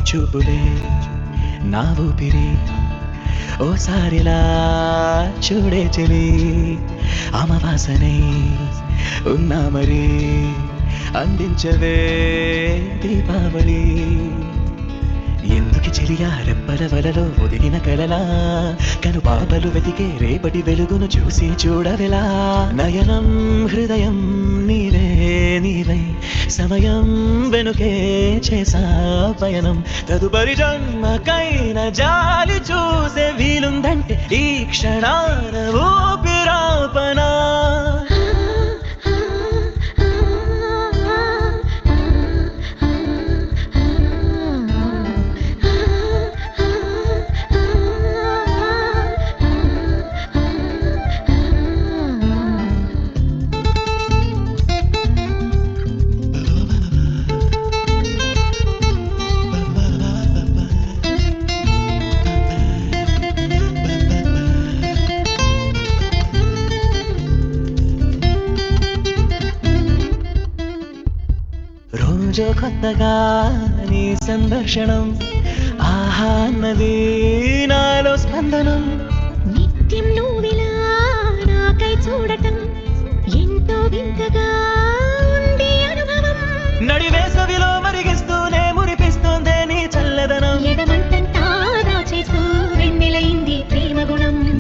చూపులే నా ఊపిరి ఓసారిలా చూడే చెలి అమవాసనే ఉన్నా మరి అందించవే దీపావళి ఎందుకు చెలియా రెప్పల వలలో ఒదిగిన కలలా కను పాపలు వెతికే రేపటి వెలుగును చూసి చూడవెలా నయనం హృదయం నీవే నీవై సమయం వెనుకే చేసా పయనం తదుపరి జన్మకైన జాలి చూసే వీలుందంటే ఈ క్షణాన ఊపిరాపనా రోజు కొత్తగా నీ సందర్శనం ఆహా అన్నది నాలో స్పందనం నిత్యం నువ్విలా నాకై చూడటం ఎంతో వింతగా ఉంది అనుభవం నడివే